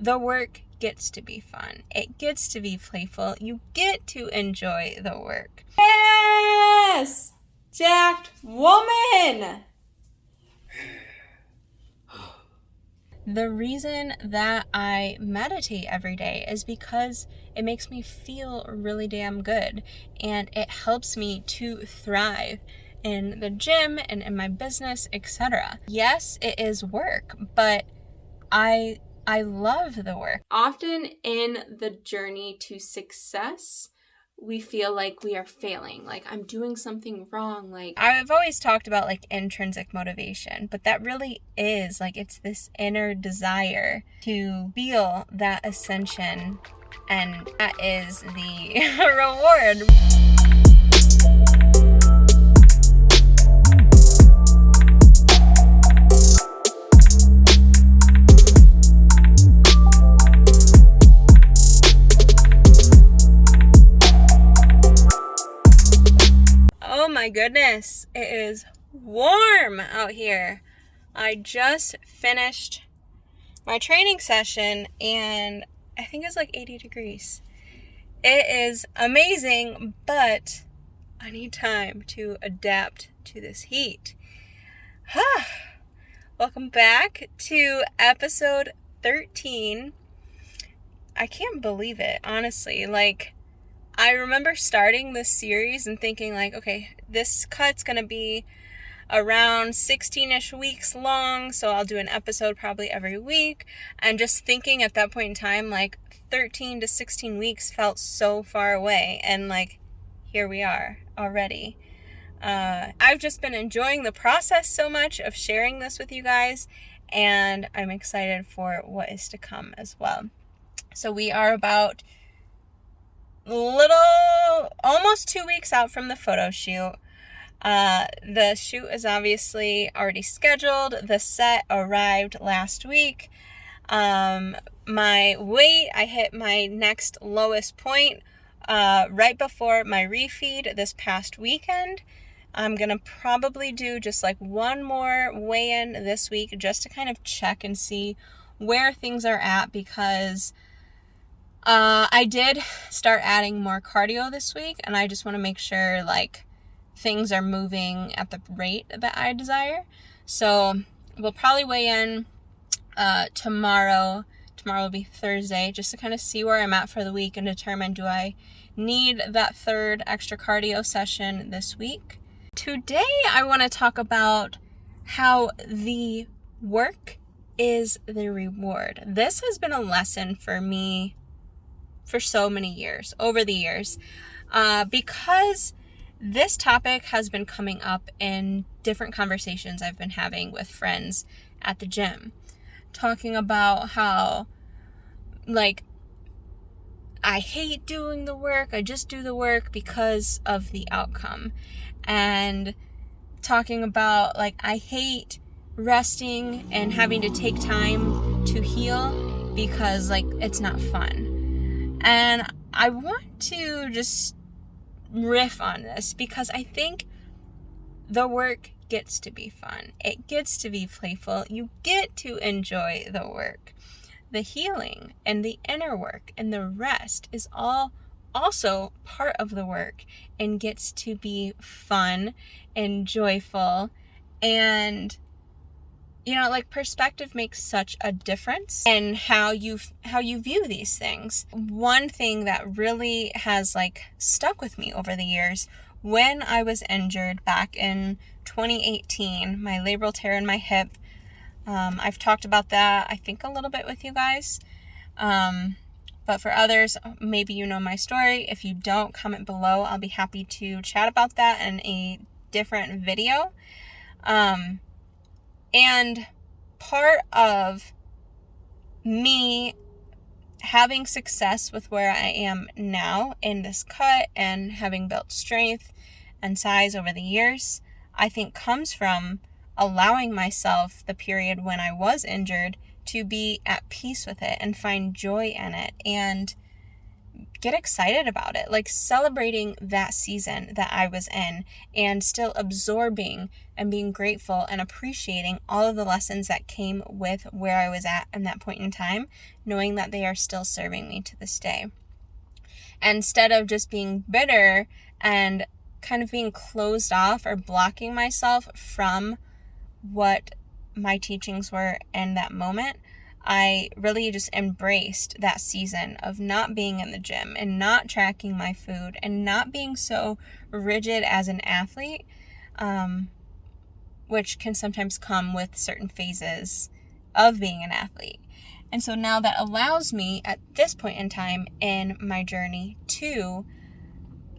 the work gets to be fun. It gets to be playful. You get to enjoy the work. Yes! Jacked woman! The reason that I meditate every day is because it makes me feel really damn good, and it helps me to thrive in the gym and in my business, etc. Yes, it is work, but I love the work. Often in the journey to success, we feel like we are failing, like I'm doing something wrong. Like I've always talked about like intrinsic motivation, but that really is like it's this inner desire to feel that ascension, and that is the reward. Oh my goodness, it is warm out here. I just finished my training session and I think it's like 80 degrees. It is amazing, but I need time to adapt to this heat. Welcome back to episode 13. I can't believe it, honestly. Like, I remember starting this series and thinking like, okay, this cut's gonna be around 16-ish weeks long, so I'll do an episode probably every week. And just thinking at that point in time, like 13 to 16 weeks felt so far away, and like here we are already. I've just been enjoying the process so much of sharing this with you guys, and I'm excited for what is to come as well. So we are about almost 2 weeks out from the photo shoot. The shoot is obviously already scheduled. The set arrived last week. My weight, I hit my next lowest point right before my refeed this past weekend. I'm gonna probably do just like one more weigh-in this week just to kind of check and see where things are at, because I did start adding more cardio this week, and I just want to make sure like things are moving at the rate that I desire. So we'll probably weigh in tomorrow. Tomorrow will be Thursday, just to kind of see where I'm at for the week and determine, do I need that third extra cardio session this week? Today I want to talk about how the work is the reward. This has been a lesson for me for so many years, over the years, because this topic has been coming up in different conversations I've been having with friends at the gym, talking about how, like, I hate doing the work, I just do the work because of the outcome, and talking about, like, I hate resting and having to take time to heal because, like, it's not fun. And I want to just riff on this because I think the work gets to be fun. It gets to be playful. You get to enjoy the work. The healing and the inner work and the rest is all also part of the work and gets to be fun and joyful. And you know, like, perspective makes such a difference in how you view these things. One thing that really has like stuck with me over the years, when I was injured back in 2018, my labral tear in my hip, I've talked about that I think a little bit with you guys, but for others, maybe you know my story. If you don't, comment below. I'll be happy to chat about that in a different video. And part of me having success with where I am now in this cut and having built strength and size over the years, I think comes from allowing myself the period when I was injured to be at peace with it and find joy in it and get excited about it, like celebrating that season that I was in and still absorbing and being grateful and appreciating all of the lessons that came with where I was at in that point in time, knowing that they are still serving me to this day. Instead of just being bitter and kind of being closed off or blocking myself from what my teachings were in that moment, I really just embraced that season of not being in the gym and not tracking my food and not being so rigid as an athlete, which can sometimes come with certain phases of being an athlete. And so now that allows me at this point in time in my journey to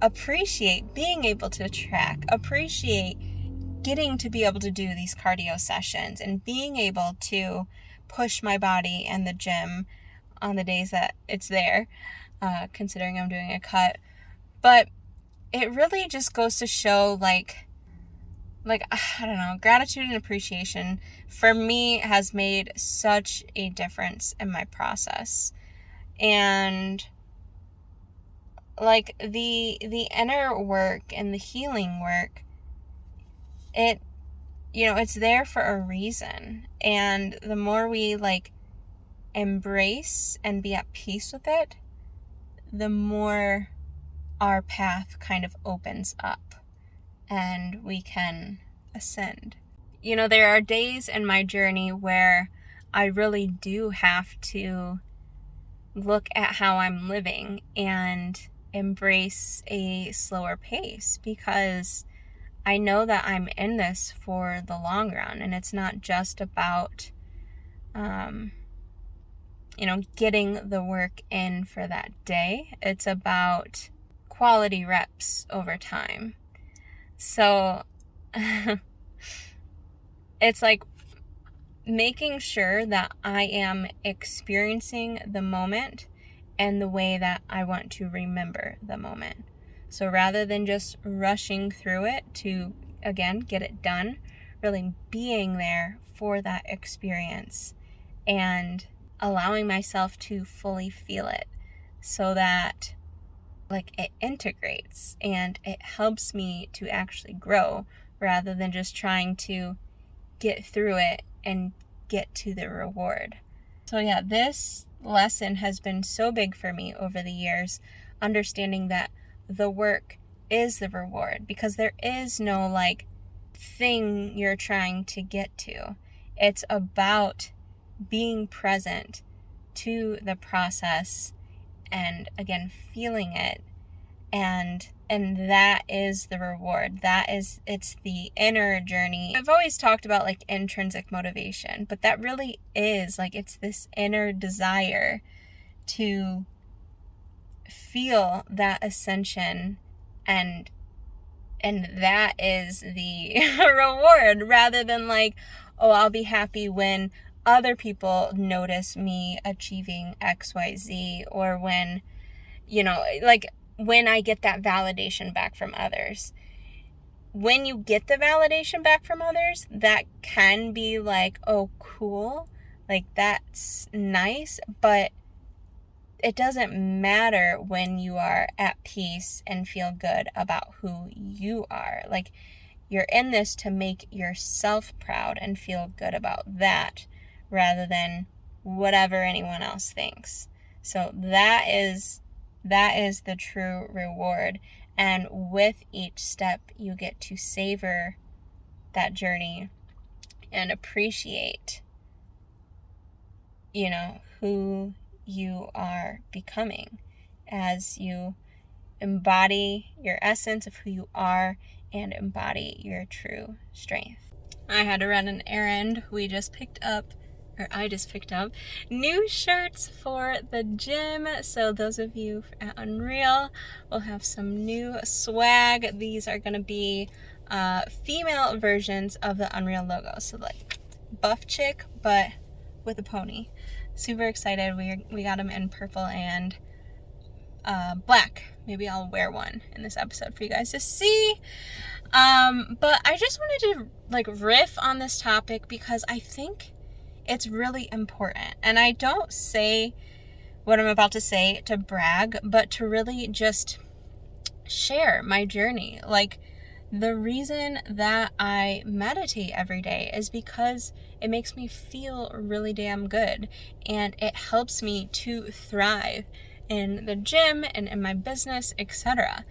appreciate being able to track, appreciate getting to be able to do these cardio sessions and being able to push my body in the gym on the days that it's there, considering I'm doing a cut. But it really just goes to show like I don't know, gratitude and appreciation for me has made such a difference in my process. And like the inner work and the healing work, it's there for a reason. And the more we like embrace and be at peace with it, the more our path kind of opens up and we can ascend. There are days in my journey where I really do have to look at how I'm living and embrace a slower pace, because I know that I'm in this for the long run, and it's not just about, getting the work in for that day. It's about quality reps over time. So it's like making sure that I am experiencing the moment and the way that I want to remember the moment. So rather than just rushing through it to, again, get it done, really being there for that experience and allowing myself to fully feel it so that like it integrates and it helps me to actually grow rather than just trying to get through it and get to the reward. So yeah, this lesson has been so big for me over the years, understanding that the work is the reward, because there is no like thing you're trying to get to. It's about being present to the process and again feeling it, and that is the reward. It's the inner journey. I've always talked about like intrinsic motivation, but that really is like, it's this inner desire to feel that ascension, and that is the reward, rather than like, oh, I'll be happy when other people notice me achieving XYZ, or when, like when I get that validation back from others. When you get the validation back from others, that can be like, oh, cool, like that's nice, but it doesn't matter when you are at peace and feel good about who you are. Like, you're in this to make yourself proud and feel good about that, rather than whatever anyone else thinks. So that is the true reward. And with each step, you get to savor that journey and appreciate, who you are becoming as you embody your essence of who you are and embody your true strength. I had to run an errand. I just picked up new shirts for the gym. So those of you at Unreal will have some new swag. These are going to be female versions of the Unreal logo. So like buff chick, but with a pony. Super excited. We got them in purple and black. Maybe I'll wear one in this episode for you guys to see. But I just wanted to like riff on this topic because I think it's really important. And I don't say what I'm about to say to brag, but to really just share my journey. Like, the reason that I meditate every day is because it makes me feel really damn good, and it helps me to thrive in the gym and in my business, etc.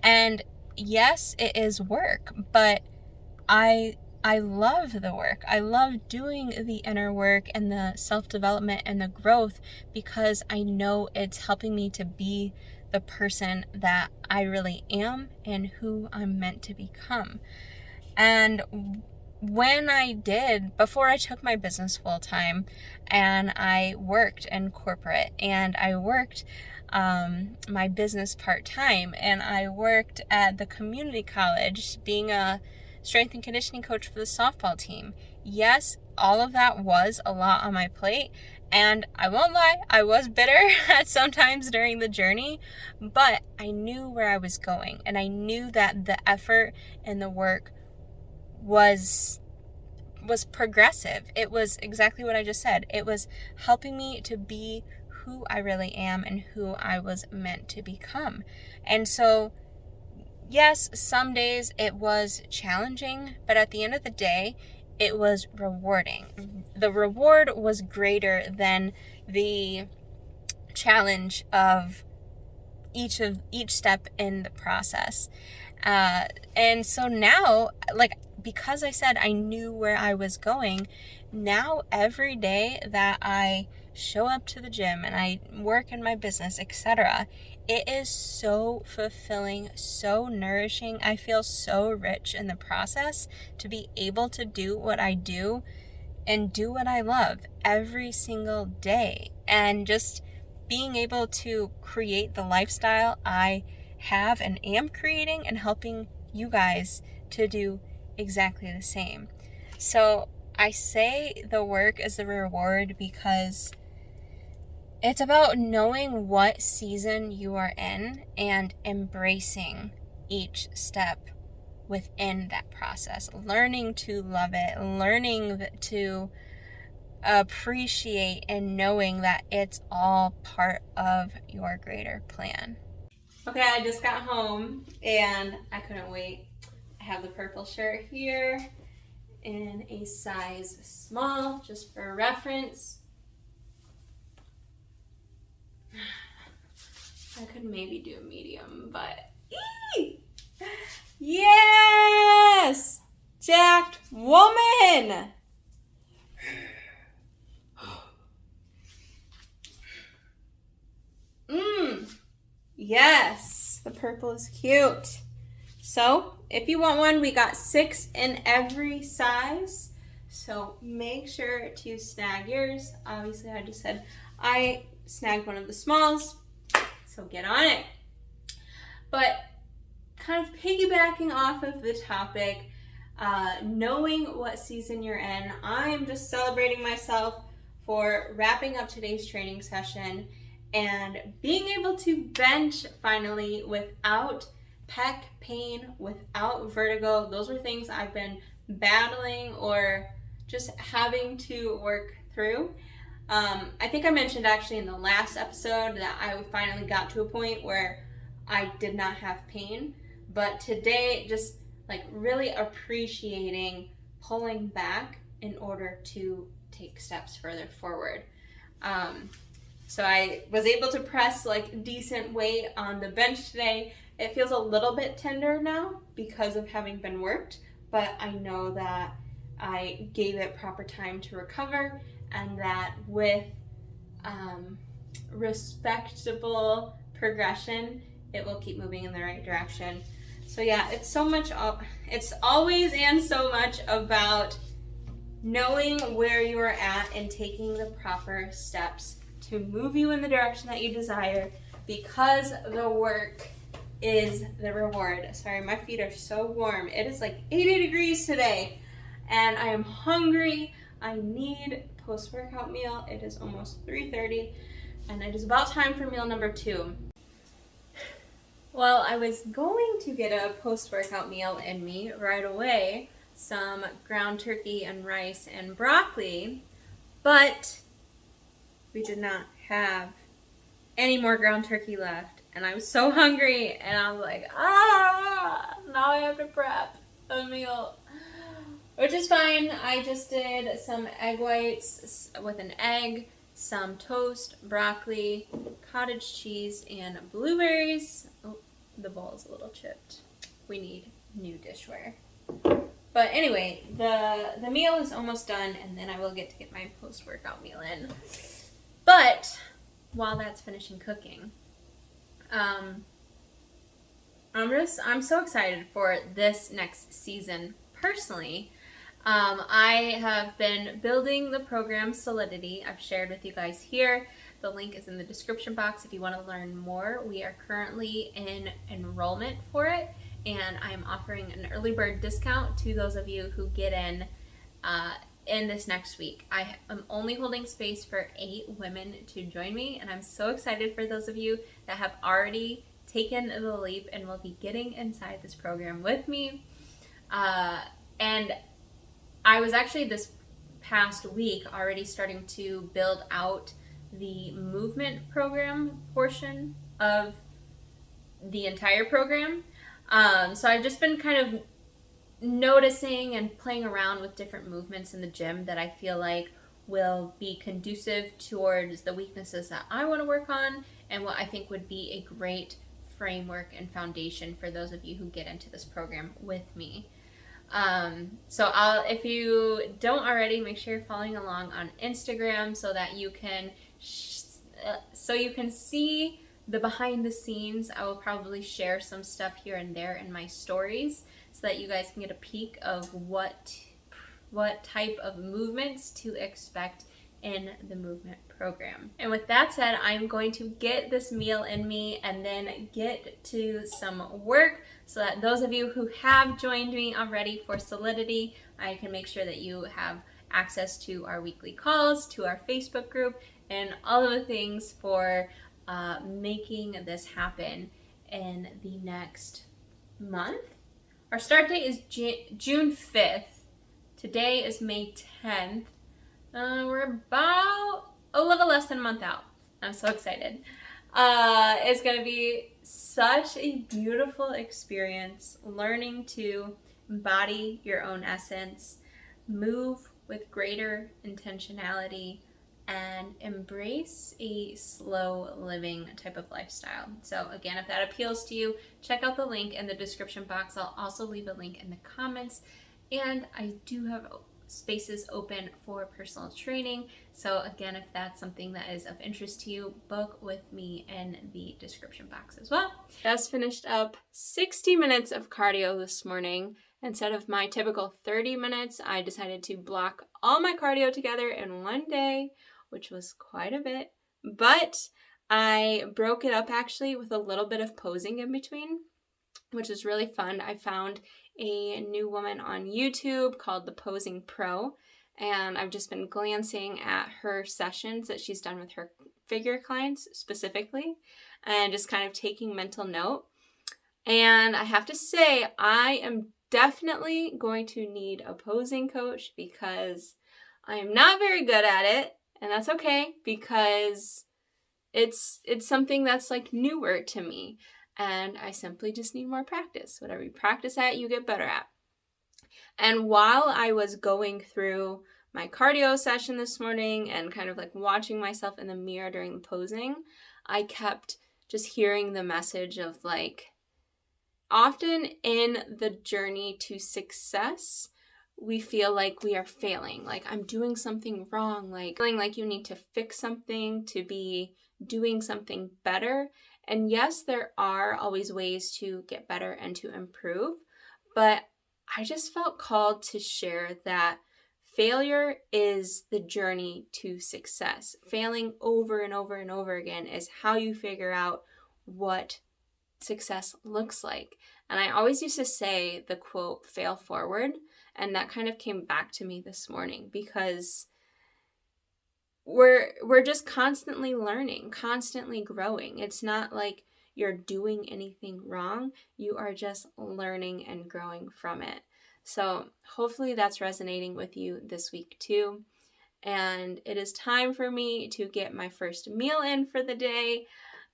And yes, it is work, but I love the work. I love doing the inner work and the self-development and the growth, because I know it's helping me to be the person that I really am and who I'm meant to become. And when I did, before I took my business full time, and I worked in corporate, and I worked my business part time, and I worked at the community college being a strength and conditioning coach for the softball team. Yes, all of that was a lot on my plate, and I won't lie, I was bitter at sometimes during the journey, but I knew where I was going, and I knew that the effort and the work was progressive. It was exactly what I just said. It was helping me to be who I really am and who I was meant to become. And so, yes, some days it was challenging, but at the end of the day, it was rewarding. The reward was greater than the challenge of each step in the process. And so now, like, because I said I knew where I was going, now every day that I show up to the gym and I work in my business, etc., it is so fulfilling, so nourishing. I feel so rich in the process to be able to do what I do and do what I love every single day. And just being able to create the lifestyle I have and am creating, and helping you guys to do exactly the same. So I say the work is the reward because it's about knowing what season you are in and embracing each step within that process, learning to love it, learning to appreciate, and knowing that it's all part of your greater plan. Okay, I just got home and I couldn't wait. I have the purple shirt here in a size small, just for reference. I could maybe do a medium, but yes! Jacked woman! Yes, the purple is cute. So, if you want one, we got 6 in every size. So, make sure to snag yours. Obviously, I just said I snagged one of the smalls, so get on it. But kind of piggybacking off of the topic, knowing what season you're in, I'm just celebrating myself for wrapping up today's training session and being able to bench finally without pec pain, without vertigo. Those were things I've been battling or just having to work through. I think I mentioned actually in the last episode that I finally got to a point where I did not have pain, but today just like really appreciating pulling back in order to take steps further forward. So I was able to press like decent weight on the bench today. It feels a little bit tender now because of having been worked, but I know that I gave it proper time to recover, and that with respectable progression, it will keep moving in the right direction. So yeah, it's always and so much about knowing where you are at and taking the proper steps to move you in the direction that you desire, because the work is the reward. Sorry, my feet are so warm. It is like 80 degrees today, and I am hungry. I need post-workout meal. It is almost 3:30, and it is about time for meal number 2. Well, I was going to get a post-workout meal in me right away, some ground turkey and rice and broccoli, but we did not have any more ground turkey left. And I was so hungry, and I was like, now I have to prep a meal. Which is fine. I just did some egg whites with an egg, some toast, broccoli, cottage cheese, and blueberries. Oh, the bowl is a little chipped. We need new dishware. But anyway, the meal is almost done, and then I will get my post-workout meal in. But while that's finishing cooking, I'm so excited for this next season personally. I have been building the program Solidity. I've shared with you guys here. The link is in the description box if you want to learn more. We are currently in enrollment for it, and I'm offering an early bird discount to those of you who get in this next week. I am only holding space for 8 women to join me, and I'm so excited for those of you that have already taken the leap and will be getting inside this program with me. And I was actually this past week already starting to build out the movement program portion of the entire program. So I've just been kind of noticing and playing around with different movements in the gym that I feel like will be conducive towards the weaknesses that I want to work on, and what I think would be a great framework and foundation for those of you who get into this program with me. So if you don't already, make sure you're following along on Instagram so that you can see the behind the scenes. I will probably share some stuff here and there in my stories so that you guys can get a peek of what type of movements to expect in the movement program. And with that said, I'm going to get this meal in me and then get to some work so that those of you who have joined me already for Solidity, I can make sure that you have access to our weekly calls, to our Facebook group, and all of the things for making this happen in the next month. Our start date is June 5th. Today is May 10th. We're about a little less than a month out. I'm so excited. It's going to be such a beautiful experience, learning to embody your own essence, move with greater intentionality, and embrace a slow living type of lifestyle. So again, if that appeals to you, check out the link in the description box. I'll also leave a link in the comments. And I do have spaces open for personal training. So again, if that's something that is of interest to you, book with me in the description box as well. Just finished up 60 minutes of cardio this morning. Instead of my typical 30 minutes, I decided to block all my cardio together in one day, which was quite a bit. But I broke it up actually with a little bit of posing in between, which is really fun. I found a new woman on YouTube called the Posing Pro, and I've just been glancing at her sessions that she's done with her figure clients specifically, and just kind of taking mental note. And I have to say, I am definitely going to need a posing coach because I am not very good at it, and that's okay because it's something that's like newer to me. And I simply just need more practice. Whatever you practice at, you get better at. And while I was going through my cardio session this morning and kind of like watching myself in the mirror during the posing, I kept just hearing the message of like, often in the journey to success, we feel like we are failing, like I'm doing something wrong, like feeling like you need to fix something to be doing something better. And yes, there are always ways to get better and to improve, but I just felt called to share that failure is the journey to success. Failing over and over and over again is how you figure out what success looks like. And I always used to say the quote, fail forward, and that kind of came back to me this morning because we're just constantly learning, constantly growing. It's not like you're doing anything wrong. You are just learning and growing from it. So hopefully that's resonating with you this week too. And it is time for me to get my first meal in for the day.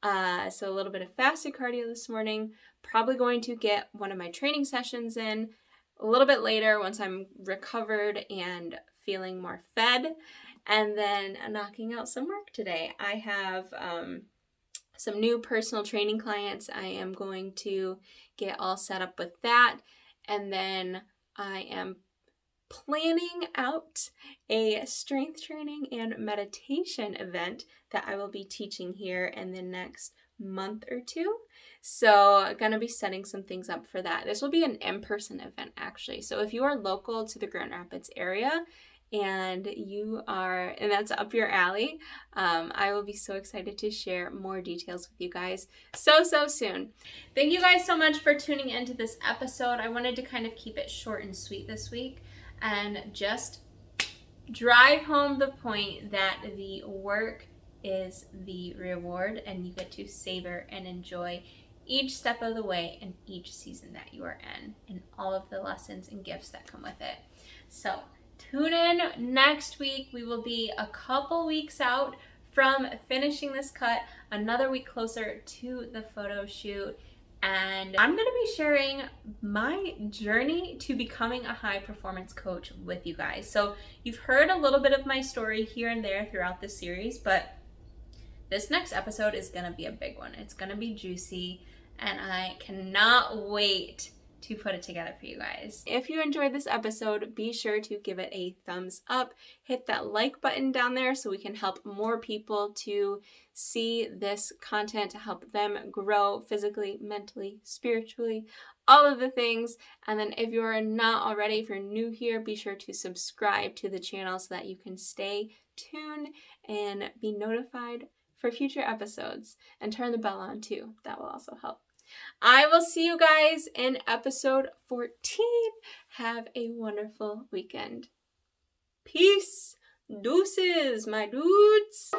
So a little bit of fasted cardio this morning. Probably going to get one of my training sessions in a little bit later once I'm recovered and feeling more fed. And then knocking out some work today. I have some new personal training clients. I am going to get all set up with that. And then I am planning out a strength training and meditation event that I will be teaching here in the next month or two. So I'm going to be setting some things up for that. This will be an in-person event actually. So if you are local to the Grand Rapids area and that's up your alley, I will be so excited to share more details with you guys so soon. Thank you guys so much for tuning into this episode. I wanted to kind of keep it short and sweet this week and just drive home the point that the work is the reward and you get to savor and enjoy each step of the way and each season that you are in and all of the lessons and gifts that come with it. So tune in next week. We will be a couple weeks out from finishing this cut, another week closer to the photo shoot. And I'm going to be sharing my journey to becoming a high performance coach with you guys. So you've heard a little bit of my story here and there throughout the series, but this next episode is going to be a big one. It's going to be juicy, and I cannot wait to put it together for you guys. If you enjoyed this episode, be sure to give it a thumbs up. Hit that like button down there so we can help more people to see this content, to help them grow physically, mentally, spiritually, all of the things. And then if you're not already, if you're new here, be sure to subscribe to the channel so that you can stay tuned and be notified for future episodes, and turn the bell on too. That will also help. I will see you guys in episode 14. Have a wonderful weekend. Peace. Deuces, my dudes.